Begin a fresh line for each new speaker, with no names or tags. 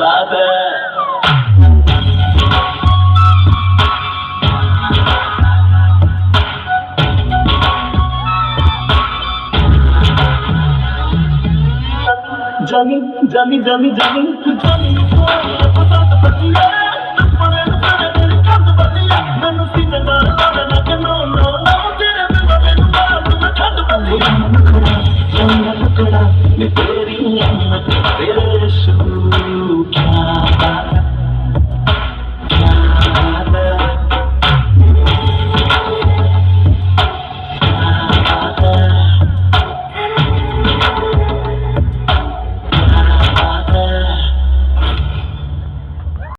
बात है। जानी जानी जानी जानी जानी पसंद बचिया अपने तेरे कंद बचिया मैनू सीने नाल सारे ना के नो नो नो तेरे बिना मैनू बात मैं छड्ड बचिया मुखड़ा ने तेरी अम्मत तेरे शू क्या